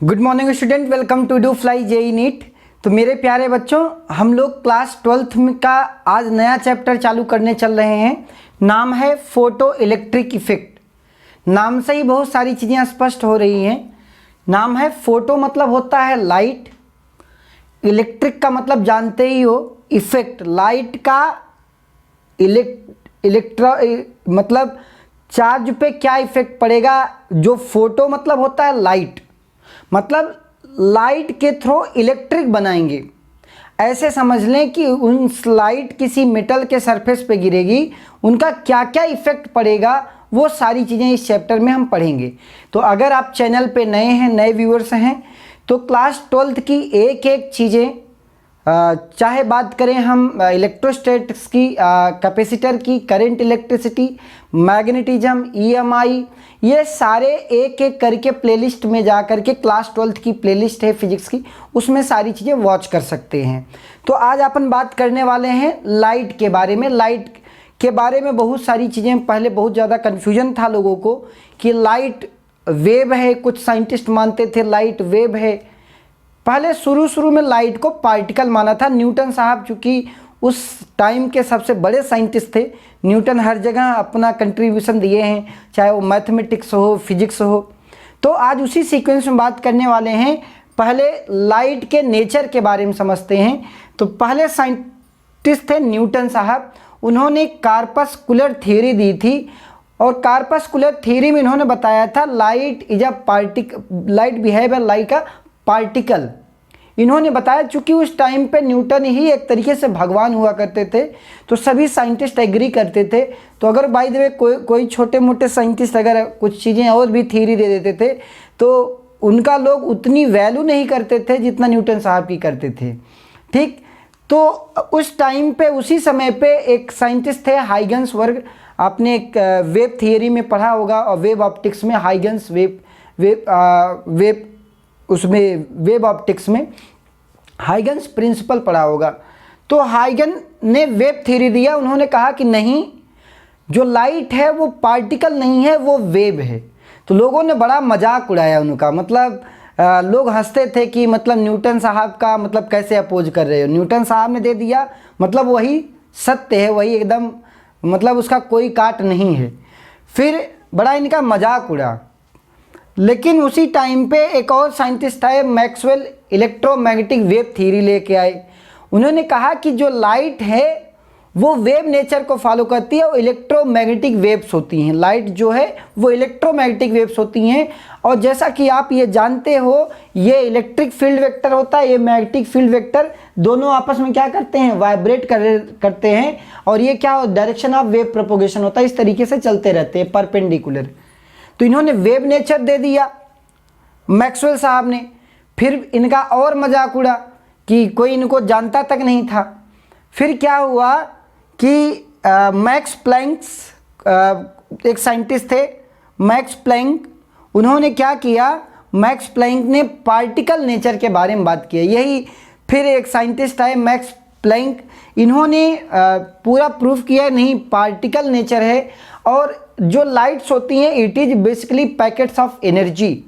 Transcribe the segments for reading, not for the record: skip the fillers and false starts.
Good morning student, welcome to do fly JEE NEET. तो मेरे प्यारे बच्चों, हम लोग क्लास 12th का आज नया चैप्टर चालू करने चल रहे हैं। नाम है फोटो इलेक्ट्रिक इफेक्ट। नाम से ही बहुत सारी चीज़ें स्पष्ट हो रही हैं। नाम है फोटो, मतलब होता है लाइट। इलेक्ट्रिक का मतलब जानते ही हो, इफेक्ट। लाइट का मतलब चार्ज पे क्या इफेक्ट पड़ेगा। जो फोटो मतलब होता है लाइट, मतलब लाइट के थ्रू इलेक्ट्रिक बनाएंगे। ऐसे समझ लें कि उन लाइट किसी मेटल के सरफेस पे गिरेगी, उनका क्या क्या इफेक्ट पड़ेगा, वो सारी चीज़ें इस चैप्टर में हम पढ़ेंगे। तो अगर आप चैनल पे नए हैं, नए व्यूअर्स हैं, तो क्लास 12th की एक एक चीज़ें, चाहे बात करें हम इलेक्ट्रोस्टैटिक्स की, कैपेसिटर की, करंट इलेक्ट्रिसिटी, मैग्नेटिज्म, ईएमआई, ये सारे एक एक करके प्लेलिस्ट में जा करके, क्लास 12th की प्लेलिस्ट है फिजिक्स की, उसमें सारी चीज़ें वॉच कर सकते हैं। तो आज अपन बात करने वाले हैं लाइट के बारे में। लाइट के बारे में बहुत सारी चीज़ें, पहले बहुत ज़्यादा कन्फ्यूजन था लोगों को कि लाइट वेव है। कुछ साइंटिस्ट मानते थे लाइट वेव है। पहले शुरू में लाइट को पार्टिकल माना था। न्यूटन साहब चूँकि उस टाइम के सबसे बड़े साइंटिस्ट थे, न्यूटन हर जगह अपना कंट्रीब्यूशन दिए हैं, चाहे वो मैथमेटिक्स हो, फिजिक्स हो। तो आज उसी सीक्वेंस में बात करने वाले हैं। पहले लाइट के नेचर के बारे में समझते हैं। तो पहले साइंटिस्ट थे न्यूटन साहब। उन्होंने कार्पस्कुलर थ्योरी दी थी, और कार्पस्कुलर थ्योरी में इन्होंने बताया था light is a light behave like a particle. इन्होंने बताया, चूंकि उस टाइम पे न्यूटन ही एक तरीके से भगवान हुआ करते थे, तो सभी साइंटिस्ट एग्री करते थे। तो अगर बाय द वे कोई छोटे मोटे साइंटिस्ट अगर कुछ चीज़ें और भी थ्योरी दे देते थे, तो उनका लोग उतनी वैल्यू नहीं करते थे जितना न्यूटन साहब की करते थे। ठीक, तो उस टाइम पे, उसी समय पे एक साइंटिस्ट थे हाइगन्स वर्ग। आपने एक वेब थियरी में पढ़ा होगा, और वेब ऑप्टिक्स में हाइगन्स वेब उसमें वेब ऑप्टिक्स में हाइगन्स प्रिंसिपल पढ़ा होगा। तो हाइगन ने वेब थ्योरी दिया। उन्होंने कहा कि नहीं, जो लाइट है वो पार्टिकल नहीं है, वो वेव है। तो लोगों ने बड़ा मजाक उड़ाया उनका, मतलब लोग हंसते थे कि मतलब न्यूटन साहब का मतलब कैसे अपोज कर रहे हो। न्यूटन साहब ने दे दिया, मतलब वही सत्य है, वही एकदम, मतलब उसका कोई काट नहीं है। फिर बड़ा इनका मजाक उड़ा। लेकिन उसी टाइम पे एक और साइंटिस्ट आए, मैक्सवेल, इलेक्ट्रोमैग्नेटिक वेव थ्योरी लेके आए। उन्होंने कहा कि जो लाइट है वो वेव नेचर को फॉलो करती है, और इलेक्ट्रोमैग्नेटिक वेव्स होती हैं। लाइट जो है वो इलेक्ट्रोमैग्नेटिक वेव्स होती हैं। और जैसा कि आप ये जानते हो, ये इलेक्ट्रिक फील्ड वेक्टर होता है, ये मैग्नेटिक फील्ड वेक्टर, दोनों आपस में क्या करते हैं, वाइब्रेट करते हैं। और ये क्या, डायरेक्शन ऑफ वेव प्रोपोगेशन होता है, इस तरीके से चलते रहते हैं परपेंडिकुलर। तो इन्होंने वेव नेचर दे दिया मैक्सवेल साहब ने। फिर इनका और मजाक उड़ा कि कोई इनको जानता तक नहीं था। फिर क्या हुआ कि मैक्स प्लैंक्स, एक साइंटिस्ट थे मैक्स प्लैंक, उन्होंने क्या किया, मैक्स प्लैंक ने पार्टिकल नेचर के बारे में बात की। यही फिर एक साइंटिस्ट आए मैक्स प्लैंक, इन्होंने पूरा प्रूफ किया नहीं, पार्टिकल नेचर है। और जो लाइट्स होती हैं, it is basically packets of energy.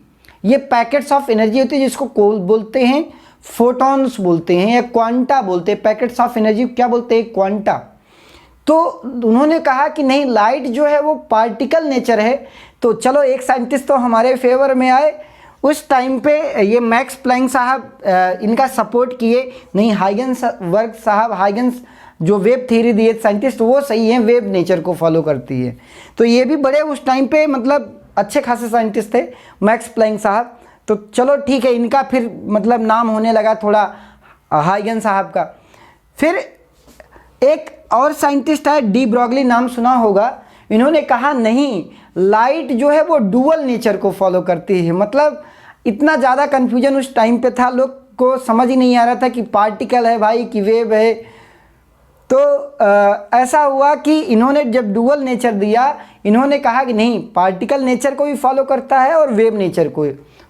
ये पैकेट्स ऑफ एनर्जी होती है, जिसको बोलते हैं फोटॉन्स बोलते हैं, या क्वांटा बोलते हैं। पैकेट्स ऑफ एनर्जी क्या बोलते हैं, क्वांटा। तो उन्होंने कहा कि नहीं, लाइट जो है वो पार्टिकल नेचर है। तो चलो, एक साइंटिस्ट तो हमारे फेवर में आए। उस टाइम पे ये मैक्स प्लैंक साहब इनका सपोर्ट किए। नहीं, हाइगन्स वर्ग साहब, हाइगन्स जो वेब थ्योरी दिए साइंटिस्ट, वो सही है, वेब नेचर को फॉलो करती है। तो ये भी बड़े उस टाइम पे मतलब अच्छे खासे साइंटिस्ट थे मैक्स प्लैंक साहब। तो चलो ठीक है, इनका फिर मतलब नाम होने लगा थोड़ा हाइगन साहब का। फिर एक और साइंटिस्ट है, डी ब्रॉगली, नाम सुना होगा। इन्होंने कहा नहीं, लाइट जो है वो डुअल नेचर को फॉलो करती है। मतलब इतना ज़्यादा कन्फ्यूजन उस टाइम पे था, लोग को समझ ही नहीं आ रहा था कि पार्टिकल है भाई कि वेव है। तो ऐसा हुआ कि इन्होंने जब डुअल नेचर दिया, इन्होंने कहा कि नहीं, पार्टिकल नेचर को भी फॉलो करता है और वेव नेचर को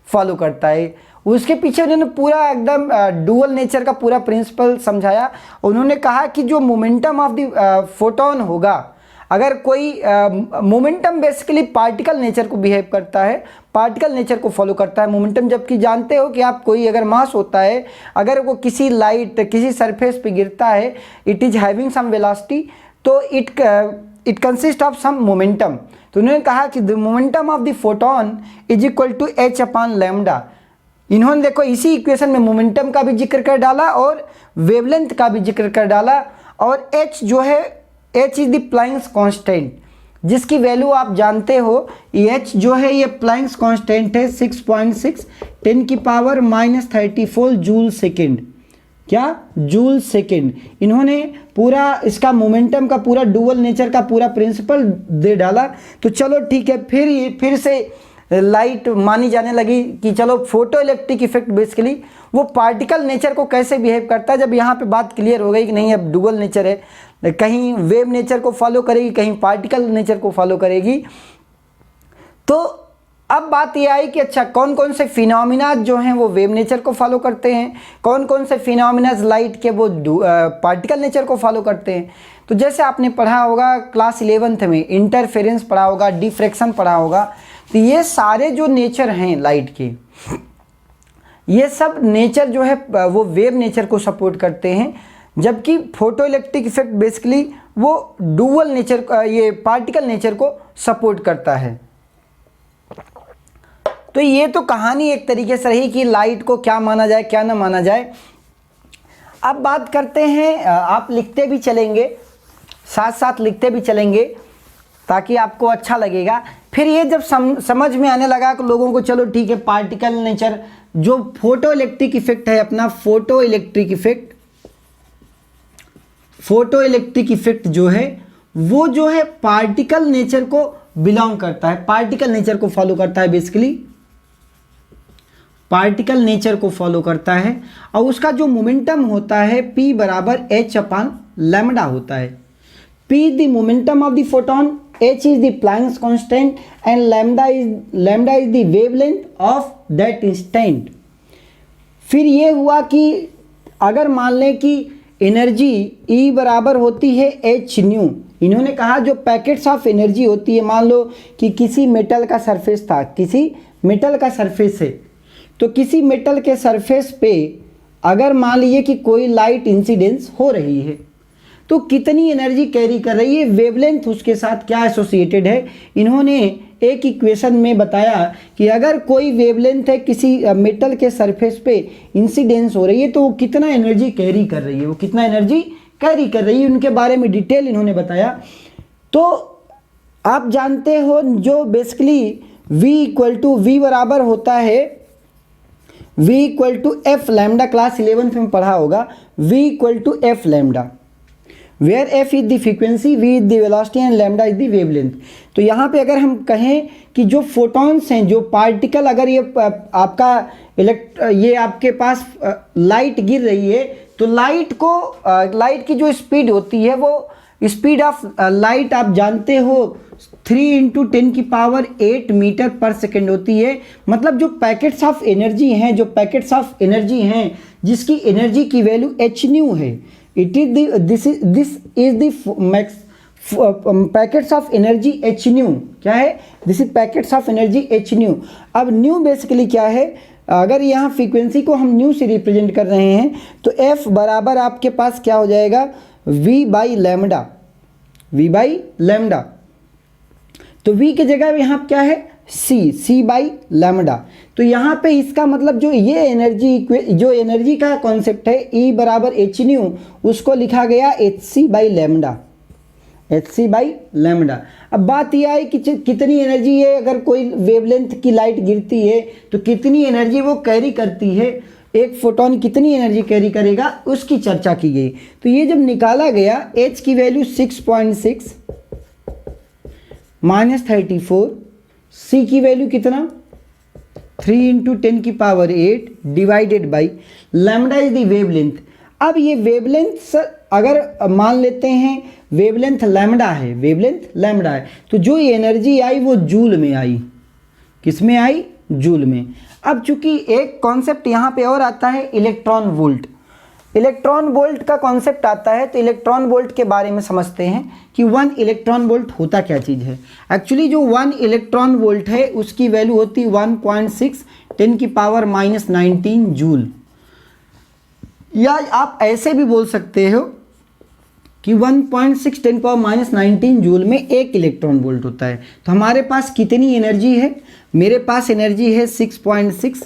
फॉलो करता है। उसके पीछे उन्होंने पूरा एकदम डुअल नेचर का पूरा प्रिंसिपल समझाया। उन्होंने कहा कि जो मोमेंटम ऑफ द फोटोन होगा, अगर कोई मोमेंटम बेसिकली पार्टिकल नेचर को बिहेव करता है, पार्टिकल नेचर को फॉलो करता है मोमेंटम, जबकि जानते हो कि आप कोई अगर मास होता है, अगर वो किसी लाइट किसी सरफेस पे गिरता है, it is having some velocity, तो it consist of some momentum. तो उन्होंने कहा कि the momentum of the photon is equal to H upon lambda. इन्होंने देखो इसी इक्वेशन में मोमेंटम का भी जिक्र कर डाला और वेवलेंथ का भी जिक्र कर डाला, और h जो है, h is the Planck's constant, जिसकी वैल्यू आप जानते हो, h जो है ये प्लैंक्स कांस्टेंट है 6.6 10⁻³ जूल सेकेंड। क्या? Joule second. इन्होंने पूरा इसका मोमेंटम का पूरा डुअल नेचर का पूरा प्रिंसिपल दे डाला। तो चलो ठीक है, फिर से लाइट मानी जाने लगी कि चलो फोटो इलेक्ट्रिक इफेक्ट बेसिकली वो पार्टिकल नेचर को कैसे बिहेव करता है। जब यहाँ पे बात क्लियर हो गई कि नहीं अब डुअल नेचर है, कहीं वेव नेचर को फॉलो करेगी, कहीं पार्टिकल नेचर को फॉलो करेगी, तो अब बात यह आई कि अच्छा कौन कौन से फिनोमिना जो हैं वो वेव नेचर को फॉलो करते हैं, कौन कौन से फिनोमिना लाइट के वो पार्टिकल नेचर को फॉलो करते हैं। तो जैसे आपने पढ़ा होगा क्लास 11th में, इंटरफेरेंस पढ़ा होगा, डिफ्रैक्शन पढ़ा होगा, तो ये सारे जो नेचर हैं लाइट के, ये सब नेचर जो है वो वेव नेचर को सपोर्ट करते हैं, जबकि फोटो इलेक्ट्रिक इफेक्ट बेसिकली वो डुअल नेचर, ये पार्टिकल नेचर को सपोर्ट करता है। तो ये तो कहानी एक तरीके से रही कि लाइट को क्या माना जाए क्या ना माना जाए। अब बात करते हैं, आप लिखते भी चलेंगे, साथ साथ लिखते भी चलेंगे ताकि आपको अच्छा लगेगा। फिर ये जब समझ में आने लगा कि लोगों को चलो ठीक है, पार्टिकल नेचर जो फोटो इलेक्ट्रिक इफेक्ट है अपना, फोटो इलेक्ट्रिक इफेक्ट जो है वो जो है पार्टिकल नेचर को बिलोंग करता है, पार्टिकल नेचर को फॉलो करता है, बेसिकली पार्टिकल नेचर को फॉलो करता है। और उसका जो मोमेंटम होता है P बराबर h अपॉन लैम्डा होता है। P is the momentum of the photon, h is the Planck's constant and lambda is the wavelength of that instant. फिर ये हुआ कि अगर मान लें कि एनर्जी E बराबर होती है h न्यू, इन्होंने कहा जो पैकेट्स ऑफ एनर्जी होती है, मान लो कि किसी मेटल का सरफेस था, किसी मेटल का सरफेस है, तो किसी मेटल के सरफेस पे अगर मान लीजिए कि कोई लाइट इंसिडेंस हो रही है, तो कितनी एनर्जी कैरी कर रही है, वेवलेंथ उसके साथ क्या एसोसिएटेड है। इन्होंने एक इक्वेशन में बताया कि अगर कोई वेवलेंथ है किसी मेटल के सरफेस पे इंसिडेंस हो रही है, तो वो कितना एनर्जी कैरी कर रही है, वो कितना एनर्जी कैरी कर रही है, उनके बारे में डिटेल इन्होंने बताया। तो आप जानते हो जो बेसिकली V बराबर होता है V equal to F lambda, class 11th में पढ़ा होगा, V equal to F lambda, where F is the frequency, V is the velocity and lambda is the wavelength. तो यहाँ पे अगर हम कहें कि जो फोटॉन्स हैं, जो पार्टिकल, अगर ये आपका ये आपके पास लाइट गिर रही है, तो लाइट की जो स्पीड होती है वो स्पीड ऑफ लाइट आप जानते हो 3 × 10⁸ मीटर पर सेकेंड होती है। मतलब जो पैकेट्स ऑफ एनर्जी हैं, जिसकी एनर्जी की वैल्यू h न्यू है, this is the packets of energy h new. क्या है? This is packets of energy h new. अब न्यू बेसिकली क्या है, अगर यहाँ फ्रीक्वेंसी को हम न्यू से रिप्रेजेंट कर रहे हैं, तो f बराबर आपके पास क्या हो जाएगा, v बाई लैम्डा। तो v की जगह यहाँ क्या है, c बाई लैम्डा। तो यहाँ पे इसका मतलब जो ये एनर्जी का कॉन्सेप्ट है E बराबर h न्यू, उसको लिखा गया hc बाई लैम्डा। अब बात यह है कि कितनी एनर्जी है, अगर कोई वेवलेंथ की लाइट गिरती है तो कितनी एनर्जी वो कैरी करती है, एक फोटोन कितनी एनर्जी कैरी करेगा, उसकी चर्चा की गई। तो ये जब निकाला गया, h की वैल्यू 6.6 -34, c की वैल्यू कितना 3 × 10⁸ divided by lambda is the wavelength. अब ये वेवलेंथ अगर मान लेते हैं वेवलेंथ लैम्डा है, तो जो ये एनर्जी आई वो जूल में आई। किस में आई? जूल में। अब चूंकि एक कॉन्सेप्ट यहाँ पे और आता है इलेक्ट्रॉन वोल्ट। इलेक्ट्रॉन वोल्ट का कॉन्सेप्ट आता है तो इलेक्ट्रॉन वोल्ट के बारे में समझते हैं कि 1 इलेक्ट्रॉन वोल्ट होता क्या चीज़ है। एक्चुअली जो 1 इलेक्ट्रॉन वोल्ट है उसकी वैल्यू होती है 1.6 10⁻⁻19 जूल, या आप ऐसे भी बोल सकते हो कि 1.6 10⁻⁻19 जूल में 1 इलेक्ट्रॉन वोल्ट होता है। तो हमारे पास कितनी एनर्जी है, मेरे पास एनर्जी है 6.6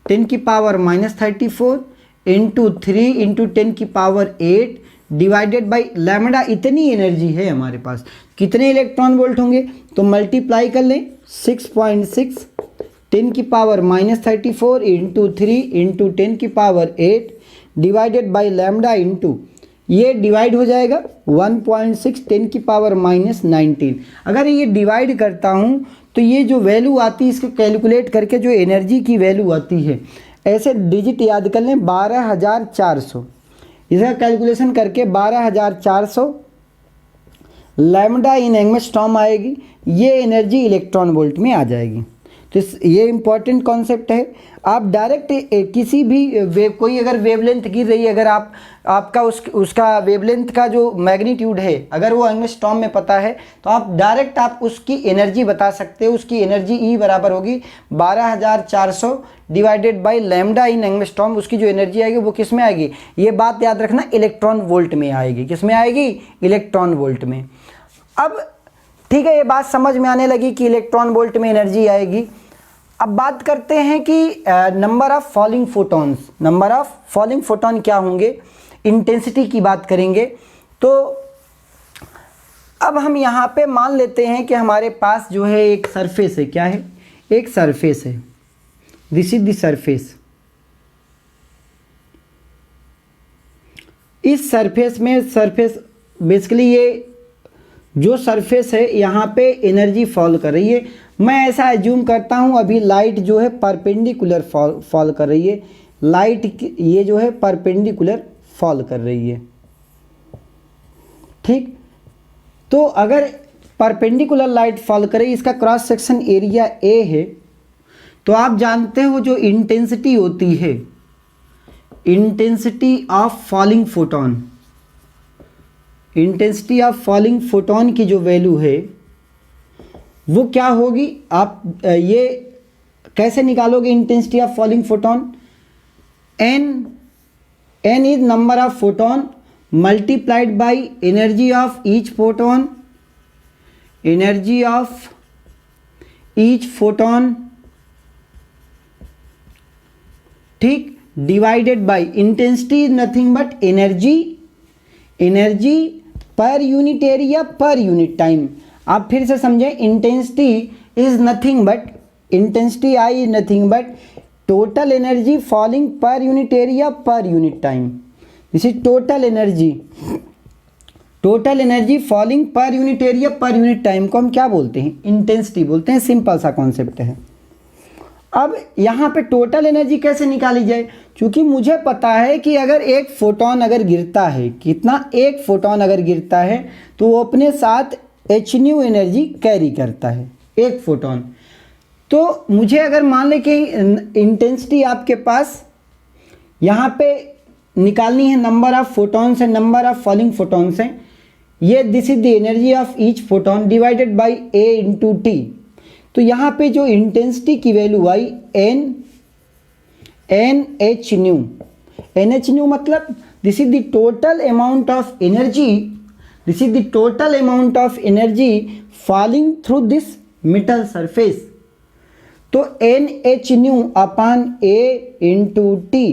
10⁻34 into 3 into 10⁻8 divided by lambda, इतनी एनर्जी है हमारे पास। कितने इलेक्ट्रॉन वोल्ट होंगे तो मल्टीप्लाई कर लें 6.6 10⁻34 into 3 into 10⁻8 divided by lambda into, ये डिवाइड हो जाएगा 1.6 10⁻⁻19। अगर ये डिवाइड करता हूँ तो ये जो वैल्यू आती है इसको कैलकुलेट करके जो एनर्जी की वैल्यू आती है, ऐसे डिजिट याद कर लें 12,400, इसका कैलकुलेशन करके 12,400 लैम्डा इन एंगस्ट्रॉम आएगी, ये एनर्जी इलेक्ट्रॉन वोल्ट में आ जाएगी। तो ये इंपॉर्टेंट कॉन्सेप्ट है। आप डायरेक्ट किसी भी कोई अगर वेवलेंथ गिर रही है, अगर आपका उसका वेवलेंथ का जो मैग्नीट्यूड है अगर वो एंगस्ट्रॉम में पता है तो आप डायरेक्ट आप उसकी एनर्जी बता सकते हो। उसकी एनर्जी ई बराबर होगी 12,400 divided by lambda in angstrom. उसकी जो एनर्जी आएगी वो किस में आएगी, ये बात याद रखना, इलेक्ट्रॉन वोल्ट में आएगी। किस में आएगी, इलेक्ट्रॉन वोल्ट में। अब ठीक है, ये बात समझ में आने लगी कि इलेक्ट्रॉन वोल्ट में एनर्जी आएगी। अब बात करते हैं कि number of falling photons, number of falling photon क्या होंगे, इंटेंसिटी की बात करेंगे। तो अब हम यहाँ पे मान लेते हैं कि हमारे पास जो है एक सरफेस है, क्या है, एक सरफेस है, दिस इज द सरफेस। इस सरफेस में, सरफेस बेसिकली ये जो सरफेस है यहाँ पे एनर्जी फॉल कर रही है। मैं ऐसा एज्यूम करता हूँ अभी लाइट जो है परपेंडिकुलर फॉल कर रही है, लाइट ये जो है परपेंडिकुलर फॉल कर रही है, ठीक। तो अगर परपेंडिकुलर लाइट फॉल करे, इसका क्रॉस सेक्शन एरिया ए है, तो आप जानते हो जो इंटेंसिटी होती है, intensity of falling photon, intensity of falling photon की जो वैल्यू है वो क्या होगी। आप ये कैसे निकालोगे intensity of falling photon, N is number of photon multiplied by energy of each photon, energy of each photon, ठीक, divided by intensity is nothing but energy, energy per unit area per unit time. आप फिर से समझें, intensity is nothing but, intensity I is nothing but total energy falling per unit area per unit time. This is total energy, total energy falling per unit area per unit time को हम क्या बोलते हैं, intensity बोलते हैं। Simple सा concept है। अब यहाँ पे टोटल एनर्जी कैसे निकाली जाए, क्योंकि मुझे पता है कि अगर एक फोटोन अगर गिरता है, कितना, एक फोटोन अगर गिरता है तो वो अपने साथ एच न्यू एनर्जी कैरी करता है, एक फोटोन। तो मुझे अगर मान लें कि इंटेंसिटी आपके पास यहाँ पे निकालनी है, नंबर ऑफ फोटॉन्स है, नंबर ऑफ फॉलिंग फोटॉन्स हैं, ये this is the energy of each photon divided by A into T. तो यहाँ पे जो इंटेंसिटी की value I N H nu, N H nu मतलब this is the total amount of energy, this is the total amount of energy falling through this metal surface. तो N H nu upon A into T.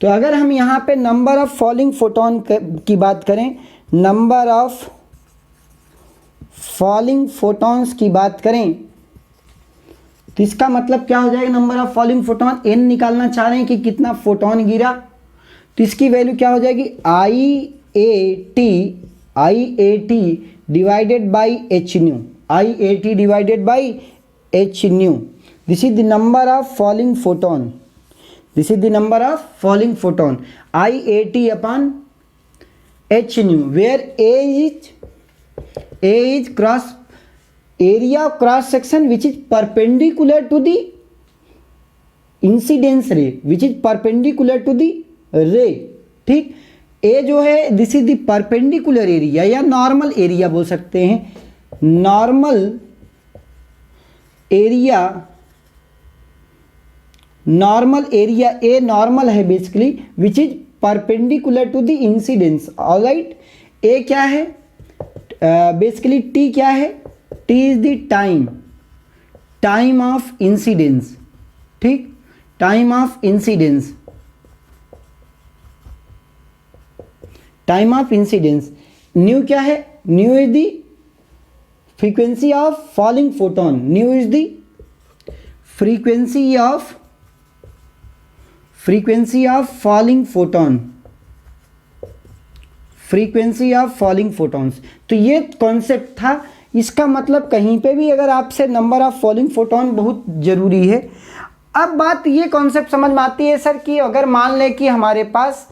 तो अगर हम यहाँ पे number of falling photon की बात करें, नंबर ऑफ फॉलिंग फोटॉन्स की बात करें, तो इसका मतलब क्या हो जाएगा, number of falling photon, N निकालना चाह रहे हैं कि कितना फोटोन गिरा, तो इसकी वैल्यू क्या हो जाएगी, I A T divided by H nu, I A T divided by H nu. This is the number of falling photon, this is the number of falling photon, I A T upon H nu, where A is cross area of cross section which is perpendicular to the incidence ray, which is perpendicular to the रे। ठीक, A जो है this is the perpendicular area या normal area बोल सकते हैं, normal area, normal area A normal है basically which is perpendicular to the incidence. Alright, A क्या है बेसिकली, टी क्या है, T is the time, time of incidence. ठीक, time of incidence, time of incidence. Nu क्या है, nu is the frequency of falling photon, nu is the frequency of falling photon, frequency of falling photons. तो ये concept था। इसका मतलब कहीं पे भी अगर आपसे नंबर ऑफ फॉलिंग फोटोन बहुत ज़रूरी है। अब बात ये कॉन्सेप्ट समझ में आती है सर कि अगर मान लें कि हमारे पास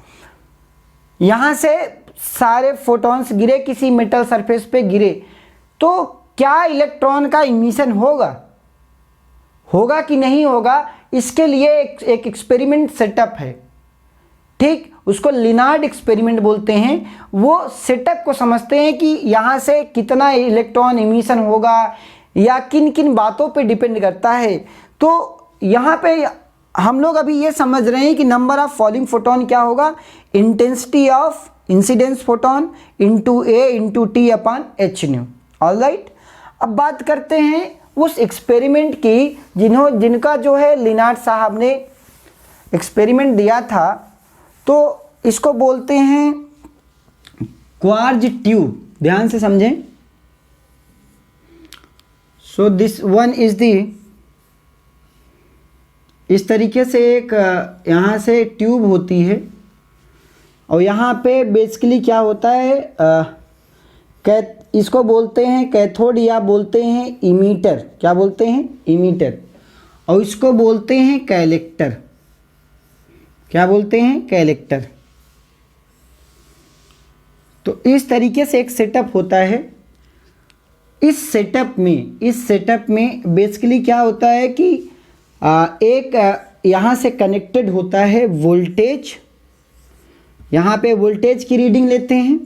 यहाँ से सारे फोटॉन्स गिरे, किसी मेटल सरफेस पे गिरे, तो क्या इलेक्ट्रॉन का इमिशन होगा कि नहीं होगा, इसके लिए एक एक्सपेरिमेंट सेटअप है। ठीक, उसको लिनार्ड एक्सपेरिमेंट बोलते हैं। वो सेटअप को समझते हैं कि यहाँ से कितना इलेक्ट्रॉन इमिशन होगा या किन किन बातों पे डिपेंड करता है। तो यहाँ पे हम लोग अभी ये समझ रहे हैं कि नंबर ऑफ फॉलिंग फोटोन क्या होगा, intensity of incidence photon into A into T upon H new. Alright, अब बात करते हैं उस एक्सपेरिमेंट की जिनका जो है लिनार्ड साहब ने एक्सपेरिमेंट दिया था। तो इसको बोलते हैं क्वार्ज ट्यूब। ध्यान से समझें। So this one is the, इस तरीके से एक यहाँ से ट्यूब होती है और यहाँ पे बेसिकली क्या होता है, इसको बोलते हैं कैथोड या बोलते हैं इमीटर। क्या बोलते हैं, इमीटर। और इसको बोलते हैं कलेक्टर। क्या बोलते हैं, कलेक्टर। तो इस तरीके से एक सेटअप होता है। इस सेटअप में बेसिकली क्या होता है कि एक यहाँ से कनेक्टेड होता है वोल्टेज, यहाँ पे वोल्टेज की रीडिंग लेते हैं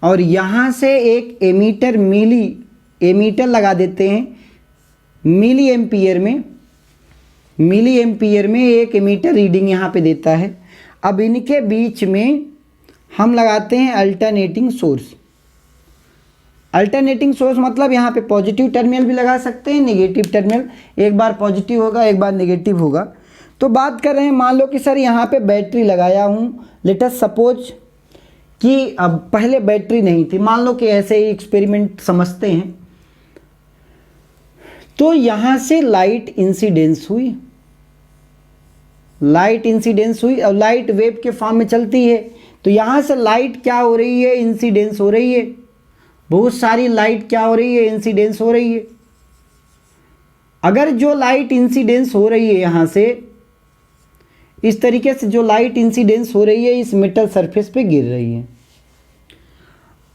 और यहाँ से एक एमीटर लगा देते हैं मिली एम्पियर में एक एमीटर रीडिंग यहाँ पे देता है। अब इनके बीच में हम लगाते हैं अल्टरनेटिंग सोर्स। अल्टरनेटिंग सोर्स मतलब यहाँ पे पॉजिटिव टर्मिनल भी लगा सकते हैं, नेगेटिव टर्मिनल, एक बार पॉजिटिव होगा एक बार नेगेटिव होगा। तो बात कर रहे हैं, मान लो कि सर यहाँ पे बैटरी लगाया हूँ, लेट अस सपोज कि अब पहले बैटरी नहीं थी, मान लो कि ऐसे ही एक्सपेरिमेंट समझते हैं। तो यहाँ से लाइट इंसिडेंस हुई और लाइट वेव के फॉर्म में चलती है। तो यहाँ से लाइट क्या हो रही है, इंसिडेंस हो रही है। बहुत सारी लाइट क्या हो रही है, इंसिडेंस हो रही है। अगर जो लाइट इंसिडेंस हो रही है यहाँ से, इस तरीके से जो लाइट इंसिडेंस हो रही है इस मेटल सरफेस पे गिर रही है।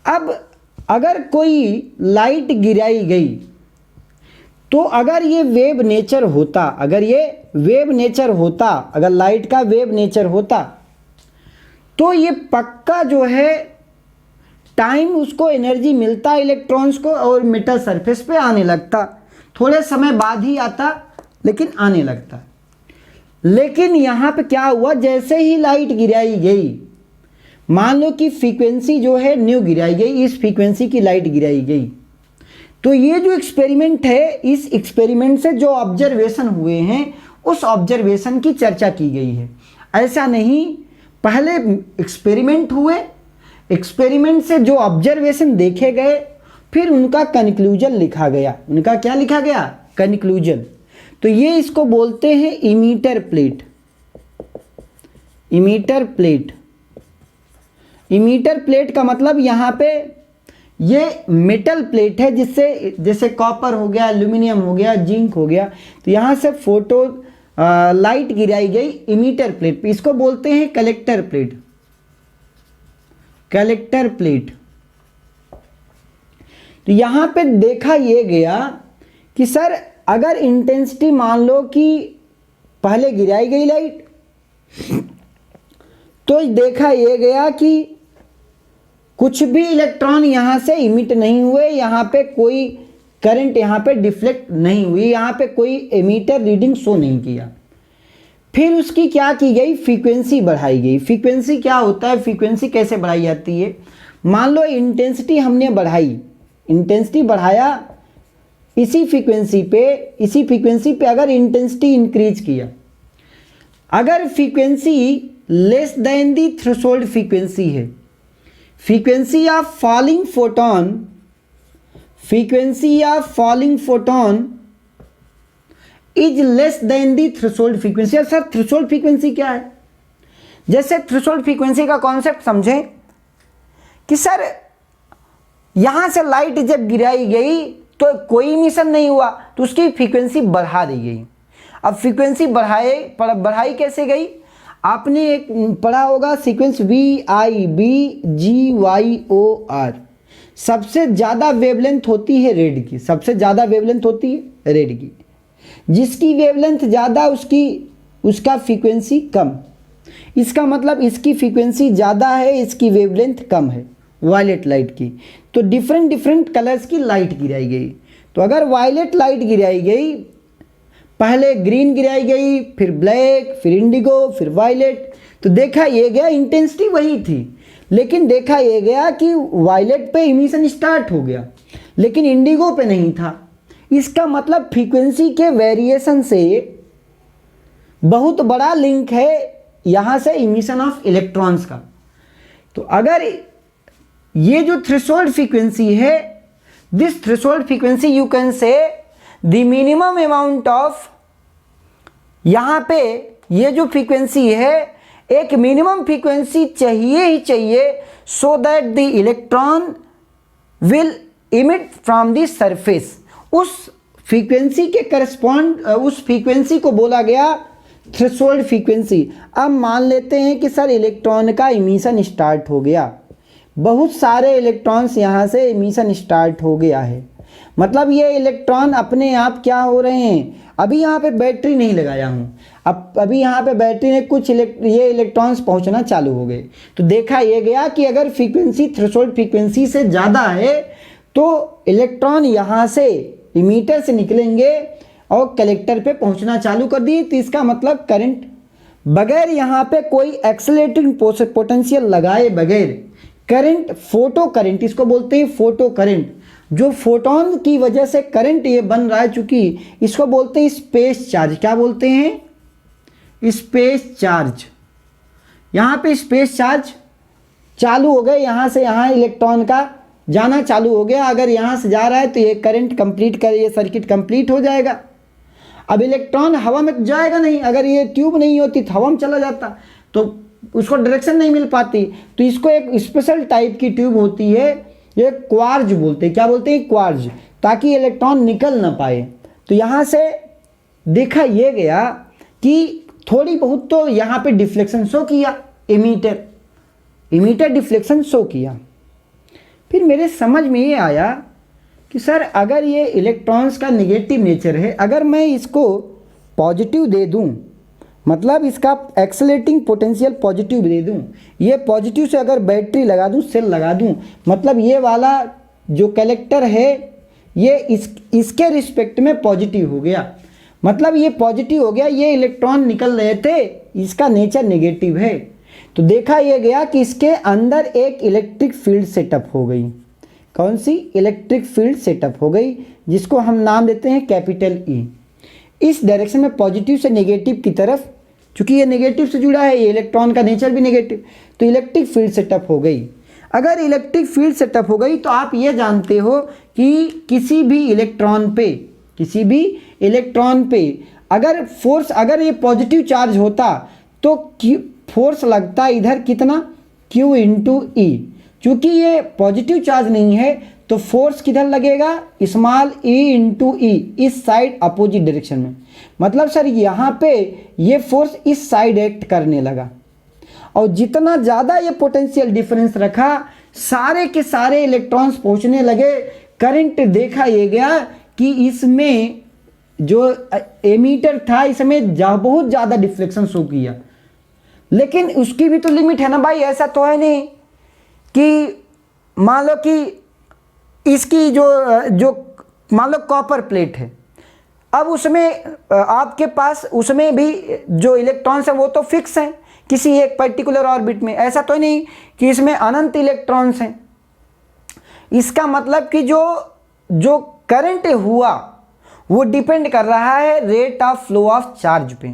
अब अगर कोई लाइट गिराई गई तो अगर ये वेव नेचर होता, अगर लाइट का वेव नेचर होता तो ये पक्का जो है टाइम उसको एनर्जी मिलता इलेक्ट्रॉन्स को और मेटल सरफेस पे आने लगता। थोड़े समय बाद ही आता लेकिन आने लगता। लेकिन यहाँ पे क्या हुआ, जैसे ही लाइट गिराई गई, मान लो कि फ्रीक्वेंसी जो है न्यू गिराई गई, इस फ्रीक्वेंसी की लाइट गिराई गई, तो ये जो एक्सपेरिमेंट है, इस एक्सपेरिमेंट से जो ऑब्जर्वेशन हुए हैं उस ऑब्जर्वेशन की चर्चा की गई है। ऐसा नहीं, पहले एक्सपेरिमेंट हुए, एक्सपेरिमेंट से जो ऑब्जर्वेशन देखे गए फिर उनका कंक्लूजन लिखा गया। उनका क्या लिखा गया, कंक्लूजन। तो ये इसको बोलते हैं इमीटर प्लेट। इमीटर प्लेट का मतलब यहाँ पे ये मेटल प्लेट है जिससे, जैसे कॉपर हो गया, एल्यूमिनियम हो गया, जिंक हो गया, तो यहाँ से फोटो लाइट गिराई गई इमीटर प्लेट पे। इसको बोलते हैं कलेक्टर प्लेट। तो यहाँ पे देखा ये गया कि सर अगर इंटेंसिटी मान लो कि पहले गिराई गई लाइट तो देखा ये गया कि कुछ भी इलेक्ट्रॉन यहाँ से इमिट नहीं हुए, यहाँ पे कोई करंट यहाँ पे डिफ्लेक्ट नहीं हुई, यहाँ पे कोई एमीटर रीडिंग शो नहीं किया। फिर उसकी क्या की गई, फ्रीक्वेंसी बढ़ाई गई। फ्रीक्वेंसी क्या होता है, फ्रीक्वेंसी कैसे बढ़ाई जाती है, मान लो इंटेंसिटी हमने बढ़ाई, इंटेंसिटी बढ़ाया, इसी फ्रीक्वेंसी पे अगर इंटेंसिटी इंक्रीज किया, अगर फ्रीक्वेंसी लेस देन दी थ्रेशोल्ड फ्रीक्वेंसी है, frequency of falling photon is less than the threshold frequency. Sir threshold frequency क्या है, जैसे थ्रेशोल्ड फ्रीक्वेंसी का कॉन्सेप्ट समझें कि सर यहां से लाइट जब गिराई गई तो कोई इमिशन नहीं हुआ, तो उसकी फ्रीक्वेंसी बढ़ा दी गई। अब फ्रीक्वेंसी बढ़ाई कैसे गई, आपने एक पढ़ा होगा सीक्वेंस VIBGYOR। सबसे ज़्यादा वेवलेंथ होती है रेड की, सबसे ज़्यादा वेवलेंथ होती है रेड की, जिसकी वेवलेंथ ज़्यादा उसका फ्रीक्वेंसी कम। इसका मतलब इसकी फ्रीक्वेंसी ज़्यादा है, इसकी वेवलेंथ कम है वायलेट लाइट की। तो डिफरेंट कलर्स की लाइट गिराई गई। तो अगर वायलेट लाइट गिराई गई, पहले ग्रीन गिराई गई, फिर ब्लैक, फिर इंडिगो, फिर वायलेट, तो देखा ये गया इंटेंसिटी वही थी, लेकिन देखा ये गया कि वायलेट पे इमिशन स्टार्ट हो गया, लेकिन इंडिगो पे नहीं था। इसका मतलब फ्रीक्वेंसी के वेरिएशन से बहुत बड़ा लिंक है यहाँ से इमिशन ऑफ इलेक्ट्रॉन्स का। तो अगर ये जो थ्रेशोल्ड फ्रीक्वेंसी है, this threshold frequency you can say the minimum amount of, यहाँ पे ये जो फ्रीक्वेंसी है एक मिनिमम फ्रीक्वेंसी चाहिए ही चाहिए, so that the electron will emit from the surface. उस फ्रीक्वेंसी के करस्पॉन्ड, उस फ्रीक्वेंसी को बोला गया थ्रेशोल्ड फ्रीक्वेंसी। अब मान लेते हैं कि सर इलेक्ट्रॉन का इमिशन स्टार्ट हो गया, बहुत सारे इलेक्ट्रॉन्स यहाँ से इमिशन स्टार्ट हो गया है, मतलब ये इलेक्ट्रॉन अपने आप क्या हो रहे हैं। अभी यहाँ पे बैटरी नहीं लगाया हूँ, अभी यहाँ पे बैटरी ने कुछ ये इलेक्ट्रॉन्स पहुँचना चालू हो गए। तो देखा ये गया कि अगर फ्रीक्वेंसी थ्रेशोल्ड फ्रीक्वेंसी से ज़्यादा है तो इलेक्ट्रॉन यहाँ से इमीटर से निकलेंगे और कलेक्टर पे पहुँचना चालू कर दिए। तो इसका मतलब करंट बगैर यहाँ पे कोई एक्सेलरेटिंग पोटेंशियल लगाए बगैर करंट, फोटो करंट इसको बोलते हैं, फोटो करंट, जो फोटोन की वजह से करंट ये बन रहा है, चूंकि इसको बोलते हैं स्पेस चार्ज। क्या बोलते हैं, स्पेस चार्ज। यहाँ पे स्पेस चार्ज चालू हो गए, यहाँ से यहाँ इलेक्ट्रॉन का जाना चालू हो गया। अगर यहाँ से जा रहा है तो ये करंट कंप्लीट कर, ये सर्किट कंप्लीट हो जाएगा। अब इलेक्ट्रॉन हवा में जाएगा नहीं, अगर ये ट्यूब नहीं होती तो हवा में चला जाता तो उसको डायरेक्शन नहीं मिल पाती। तो इसको एक स्पेशल टाइप की ट्यूब होती है, ये क्वार्ज बोलते हैं। क्या बोलते हैं, क्वार्ज, ताकि इलेक्ट्रॉन निकल ना पाए। तो यहाँ से देखा ये गया कि थोड़ी बहुत तो यहाँ पे डिफ्लेक्शन शो किया, इमीटर डिफ्लेक्शन शो किया। फिर मेरे समझ में ये आया कि सर अगर ये इलेक्ट्रॉन्स का नेगेटिव नेचर है, अगर मैं इसको पॉजिटिव दे दूं, मतलब इसका एक्सेलरेटिंग पोटेंशियल पॉजिटिव दे दूं, ये पॉजिटिव से अगर बैटरी लगा दूं, सेल लगा दूं, मतलब ये वाला जो कलेक्टर है ये इसके रिस्पेक्ट में पॉजिटिव हो गया, मतलब ये पॉजिटिव हो गया, ये इलेक्ट्रॉन निकल रहे थे, इसका नेचर नेगेटिव है। तो देखा यह गया कि इसके अंदर एक इलेक्ट्रिक फील्ड सेटअप हो गई। कौन सी, इलेक्ट्रिक फील्ड सेटअप हो गई, जिसको हम नाम देते हैं कैपिटल ई। इस डायरेक्शन में पॉजिटिव से नेगेटिव की तरफ, चूंकि ये नेगेटिव से जुड़ा है, ये इलेक्ट्रॉन का नेचर भी नेगेटिव, तो इलेक्ट्रिक फील्ड सेटअप हो गई। अगर इलेक्ट्रिक फील्ड सेटअप हो गई तो आप ये जानते हो कि किसी भी इलेक्ट्रॉन पे अगर फोर्स, अगर ये पॉजिटिव चार्ज होता तो फोर्स लगता इधर कितना, Q इंटू ई। चूँकि ये पॉजिटिव चार्ज नहीं है तो फोर्स किधर लगेगा, स्मॉल e इंटू ई, इस साइड अपोजिट डायरेक्शन में। मतलब सर यहाँ पे ये फोर्स इस साइड एक्ट करने लगा, और जितना ज़्यादा ये पोटेंशियल डिफरेंस रखा, सारे के सारे इलेक्ट्रॉन्स पहुँचने लगे। करंट देखा ये गया कि इसमें जो एमीटर था इसमें बहुत ज़्यादा डिफ्लेक्शन शो किया। लेकिन उसकी भी तो लिमिट है ना भाई। ऐसा तो है नहीं कि मान लो कि इसकी जो जो मान लो कॉपर प्लेट है, अब उसमें आपके पास उसमें भी जो इलेक्ट्रॉन्स है वो तो फिक्स हैं किसी एक पर्टिकुलर ऑर्बिट में। ऐसा तो नहीं कि इसमें अनंत इलेक्ट्रॉन्स हैं। इसका मतलब कि जो जो करंट हुआ वो डिपेंड कर रहा है rate of flow of charge पे।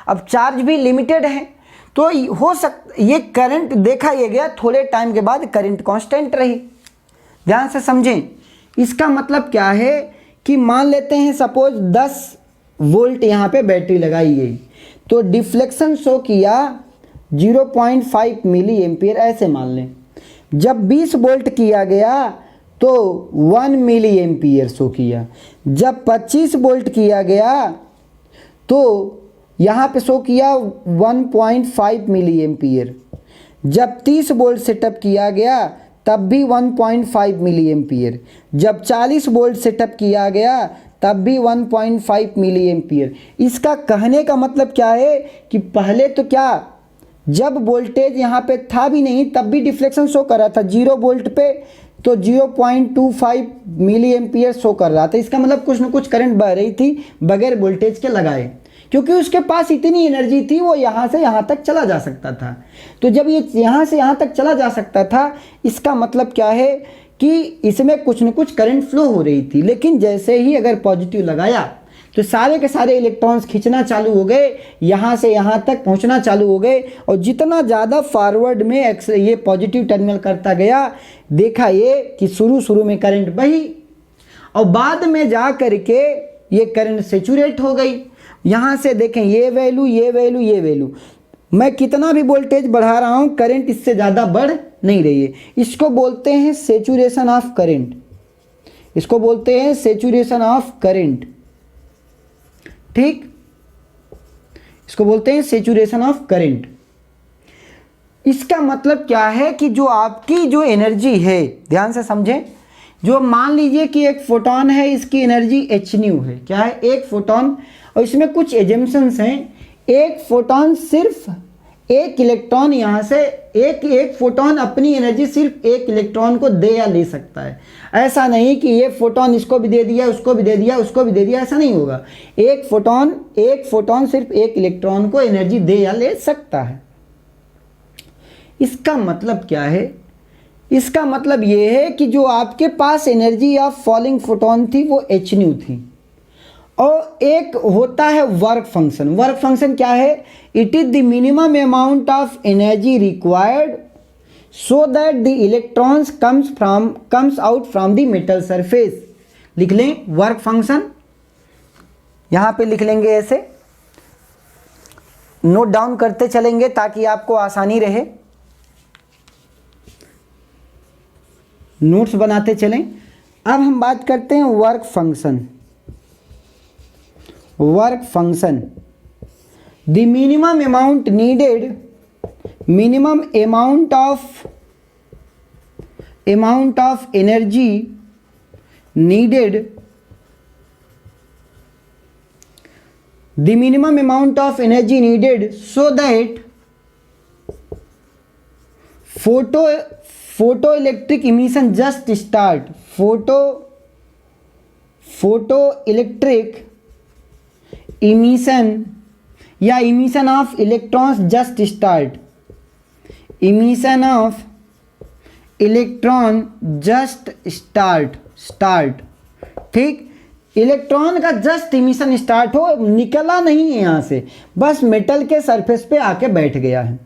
अब चार्ज भी लिमिटेड है, तो हो सकता ये करंट देखा ये गया, थोड़े टाइम के बाद करंट कांस्टेंट रही। ध्यान से समझें, इसका मतलब क्या है कि मान लेते हैं सपोज 10 वोल्ट यहाँ पे बैटरी लगाई गई, तो डिफ्लेक्शन शो किया 0.5 मिली एम्पियर, ऐसे मान लें। जब 20 वोल्ट किया गया तो 1 मिली एम्पियर शो किया। जब 25 वोल्ट किया गया तो यहाँ पे शो किया 1.5 मिली एम्पियर। जब 30 वोल्ट सेटअप किया गया तब भी 1.5 मिली एम्पियर। जब 40 वोल्ट सेटअप किया गया तब भी 1.5 मिली एम्पियर। इसका कहने का मतलब क्या है कि पहले तो क्या, जब वोल्टेज यहाँ पे था भी नहीं तब भी डिफ्लेक्शन शो कर रहा था। 0 वोल्ट पे तो 0.25 मिली एम्पियर शो कर रहा था। इसका मतलब कुछ ना कुछ करंट बह रही थी बगैर वोल्टेज के लगाए, क्योंकि उसके पास इतनी एनर्जी थी, वो यहाँ से यहाँ तक चला जा सकता था। तो जब ये यहाँ से यहाँ तक चला जा सकता था, इसका मतलब क्या है कि इसमें कुछ न कुछ करंट फ्लो हो रही थी। लेकिन जैसे ही अगर पॉजिटिव लगाया तो सारे के सारे इलेक्ट्रॉन्स खींचना चालू हो गए, यहाँ से यहाँ तक पहुँचना चालू हो गए, और जितना ज़्यादा फॉरवर्ड में ये पॉजिटिव टर्मिनल करता गया, देखा ये कि शुरू में करंट बही और बाद में जा करके ये करंट सेचुरेट हो गई। यहाँ से देखें ये वैल्यू, ये वैल्यू, ये वैल्यू, मैं कितना भी वोल्टेज बढ़ा रहा हूँ करंट इससे ज़्यादा बढ़ नहीं रही है। इसको बोलते हैं सेचुरेशन ऑफ करंट। इसको बोलते हैं सेचुरेशन ऑफ करंट, ठीक, इसको बोलते हैं सेचुरेशन ऑफ करंट। इसका मतलब क्या है कि जो आपकी जो एनर्जी है, ध्यान से समझें, जो मान लीजिए कि एक फोटोन है, इसकी एनर्जी h न्यू है। क्या है? एक फोटोन, और इसमें कुछ एजम्पशंस हैं। एक फोटोन सिर्फ एक इलेक्ट्रॉन यहाँ से एक फोटोन अपनी एनर्जी सिर्फ एक इलेक्ट्रॉन को दे या ले सकता है। ऐसा नहीं कि ये फोटोन इसको भी दे दिया, उसको भी दे दिया, उसको भी दे दिया, ऐसा नहीं होगा। एक फोटोन सिर्फ एक इलेक्ट्रॉन को एनर्जी दे या ले सकता है। इसका मतलब क्या है? इसका मतलब ये है कि जो आपके पास एनर्जी ऑफ फॉलिंग फोटोन थी वो h न्यू थी। और एक होता है वर्क फंक्शन। वर्क फंक्शन क्या है? It is the minimum amount of energy required so that the electrons comes out from the metal surface. लिख लें वर्क फंक्शन, यहाँ पे लिख लेंगे ऐसे, नोट डाउन करते चलेंगे ताकि आपको आसानी रहे, नोट्स बनाते चलें। अब हम बात करते हैं work function. Work function, the minimum amount needed, minimum amount of energy needed, the minimum amount of energy needed so that photo electric emission just start. Photo electric emission या emission of electrons just start. Emission of electron just start, ठीक। Electron का just emission start हो, निकला नहीं है यहाँ से, बस मेटल के सरफेस पे आके बैठ गया है।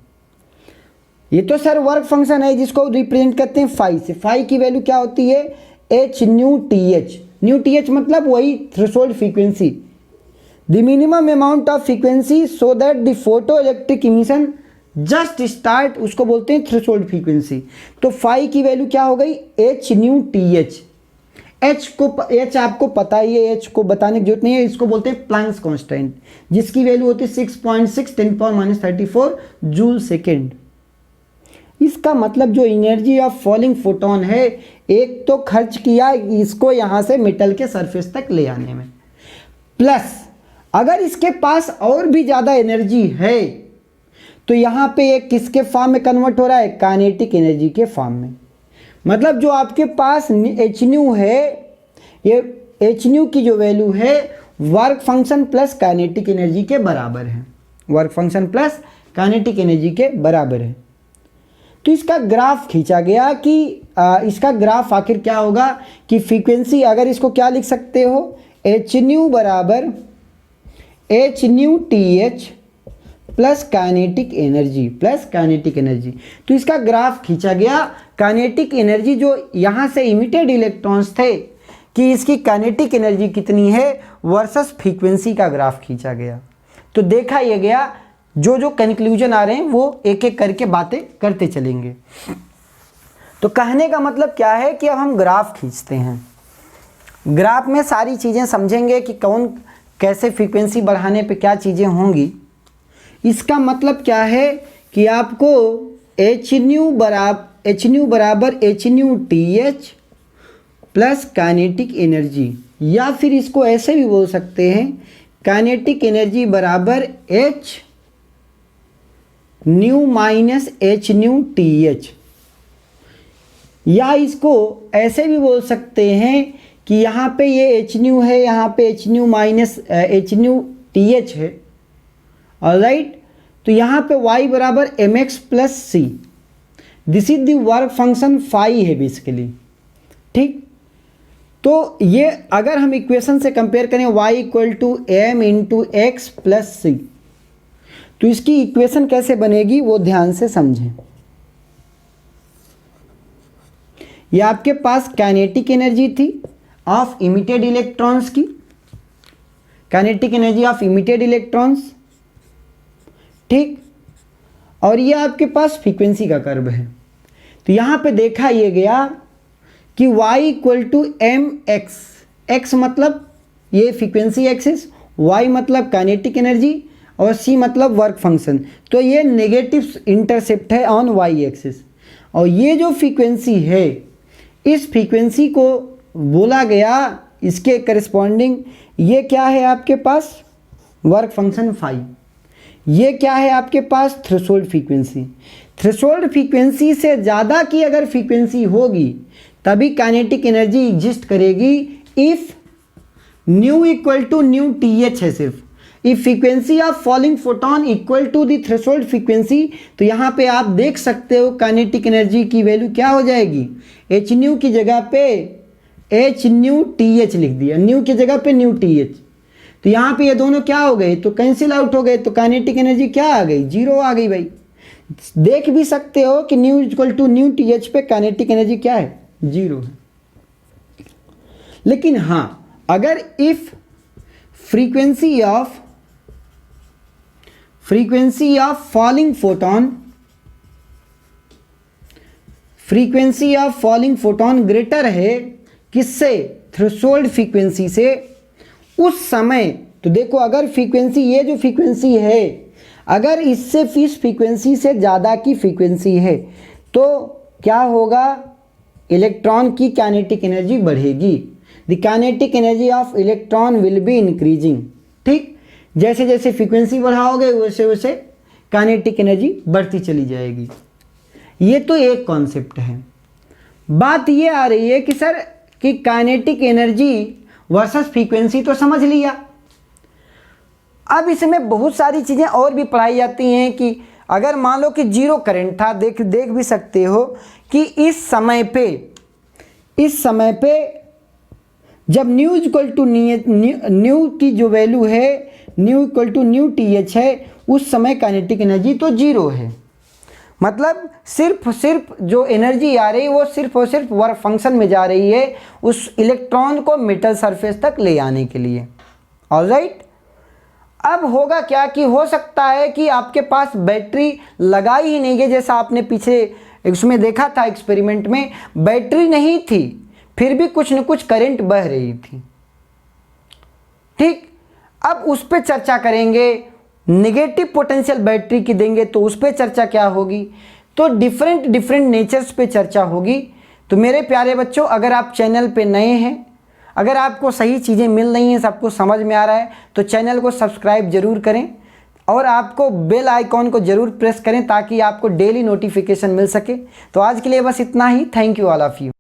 ये तो सर वर्क फंक्शन है जिसको रिप्रेजेंट करते हैं फाई से। फाई की वैल्यू क्या होती है? h new T H. Nu T H मतलब वही threshold frequency, the minimum amount of frequency so that the photo electric emission just start, उसको बोलते हैं थ्रेशोल्ड फ्रीक्वेंसी। तो फाई की वैल्यू क्या हो गई? h new T H. H आपको पता ही है, एच को बताने की जरूरत नहीं है। इसको बोलते हैं प्लैंक्स कांस्टेंट, जिसकी वैल्यू होती है 6.6 10⁻34 जूल सेकेंड। इसका मतलब जो एनर्जी ऑफ फॉलिंग फोटोन है, एक तो खर्च किया इसको यहाँ से मेटल के सरफेस तक ले आने में, प्लस अगर इसके पास और भी ज़्यादा एनर्जी है तो यहाँ पे ये किसके फॉर्म में कन्वर्ट हो रहा है, काइनेटिक एनर्जी के फॉर्म में। मतलब जो आपके पास एच न्यू है, ये एच न्यू की जो वैल्यू है work function plus kinetic energy के बराबर है, work function plus kinetic energy के बराबर है। तो इसका ग्राफ खींचा गया कि इसका ग्राफ आखिर क्या होगा कि फ्रीक्वेंसी, अगर इसको क्या लिख सकते हो, एच न्यू बराबर H nu T H plus kinetic energy, plus kinetic energy. तो इसका ग्राफ खींचा गया, काइनेटिक एनर्जी जो यहाँ से इमिटेड इलेक्ट्रॉन्स थे कि इसकी काइनेटिक एनर्जी कितनी है वर्सेस फ्रीक्वेंसी का ग्राफ खींचा गया। तो देखा यह गया, जो जो कंक्लूजन आ रहे हैं वो एक एक करके बातें करते चलेंगे। तो कहने का मतलब क्या है कि अब हम ग्राफ खींचते हैं, ग्राफ में सारी चीज़ें समझेंगे कि कौन कैसे फ्रीक्वेंसी बढ़ाने पे क्या चीज़ें होंगी। इसका मतलब क्या है कि आपको एच न्यू बराबर H nu T H plus kinetic energy, या फिर इसको ऐसे भी बोल सकते हैं काइनेटिक एनर्जी बराबर H nu minus H nu T H, या इसको ऐसे भी बोल सकते हैं कि यहाँ पे ये एच न्यू है, यहाँ पे H nu minus H nu T H है, ऑलराइट। तो यहाँ पे y बराबर M X plus C, this is the work function phi है बेसिकली, ठीक। तो ये अगर हम इक्वेशन से कंपेयर करें y equal to M into X plus C, तो इसकी इक्वेशन कैसे बनेगी वो ध्यान से समझें। ये आपके पास काइनेटिक एनर्जी थी ऑफ इमिटेड इलेक्ट्रॉन्स की, kinetic energy of emitted electrons, ठीक। और ये आपके पास फ्रीक्वेंसी का कर्व है। तो यहाँ पे देखा ये गया कि y equal to M X, X मतलब ये फ्रीक्वेंसी एक्सिस, y मतलब काइनेटिक एनर्जी और c मतलब वर्क फंक्शन। तो ये नेगेटिव इंटरसेप्ट है ऑन y एक्सिस, और ये जो फ्रीक्वेंसी है इस फ्रीक्वेंसी को बोला गया इसके करस्पॉन्डिंग, ये क्या है आपके पास वर्क फंक्शन फाई, ये क्या है आपके पास थ्रेशोल्ड फ्रीक्वेंसी। थ्रेशोल्ड फ्रीक्वेंसी से ज़्यादा की अगर फ्रीक्वेंसी होगी तभी काइनेटिक एनर्जी एग्जिस्ट करेगी, if nu equal to nu T H है सिर्फ। If frequency of falling photon equal to the threshold frequency, तो यहाँ पे आप देख सकते हो काइनेटिक एनर्जी की वैल्यू क्या हो जाएगी, एच न्यू की जगह पे एच न्यू टी एच लिख दिया, न्यू की जगह पे न्यू टी एच। तो यहाँ पे ये दोनों क्या हो गए, तो कैंसिल आउट हो गए, तो काइनेटिक एनर्जी क्या आ गई, जीरो आ गई भाई। देख भी सकते हो कि nu equal to nu T H पे काइनेटिक एनर्जी क्या है, जीरो है। लेकिन हाँ, अगर if frequency of falling photon greater है किससे, थ्रेशोल्ड फ्रीक्वेंसी से, उस समय तो देखो अगर फ्रीक्वेंसी, ये जो फ्रीक्वेंसी है अगर इससे इस फ्रीक्वेंसी से ज़्यादा की फ्रीक्वेंसी है तो क्या होगा, इलेक्ट्रॉन की काइनेटिक एनर्जी बढ़ेगी, the kinetic energy of electron will be increasing, ठीक। जैसे जैसे फ्रीक्वेंसी बढ़ाओगे वैसे वैसे काइनेटिक एनर्जी बढ़ती चली जाएगी। ये तो एक कॉन्सेप्ट है। बात ये आ रही है कि सर कि काइनेटिक एनर्जी वर्सेस फ्रीक्वेंसी तो समझ लिया, अब इसमें बहुत सारी चीज़ें और भी पढ़ाई जाती हैं कि अगर मान लो कि जीरो करंट था, देख भी सकते हो कि इस समय पे जब न्यू इक्वल टू न्यू की जो वैल्यू है nu equal to nu T H है, उस समय काइनेटिक एनर्जी तो जीरो है। मतलब सिर्फ जो एनर्जी आ रही है वो सिर्फ और सिर्फ वर्क फंक्शन में जा रही है उस इलेक्ट्रॉन को मेटल सरफेस तक ले आने के लिए, ऑलराइट। अब होगा क्या कि हो सकता है कि आपके पास बैटरी लगाई ही नहीं है, जैसा आपने पीछे उसमें देखा था एक्सपेरिमेंट में, बैटरी नहीं थी फिर भी कुछ न कुछ करंट बह रही थी, ठीक। अब उस पर चर्चा करेंगे, नेगेटिव पोटेंशियल बैटरी की देंगे तो उस पर चर्चा क्या होगी, तो डिफरेंट नेचर्स पे चर्चा होगी। तो मेरे प्यारे बच्चों, अगर आप चैनल पे नए हैं, अगर आपको सही चीज़ें मिल रही हैं, सबको समझ में आ रहा है, तो चैनल को सब्सक्राइब जरूर करें और आपको बेल आइकॉन को ज़रूर प्रेस करें ताकि आपको डेली नोटिफिकेशन मिल सके। तो आज के लिए बस इतना ही। Thank you all of you.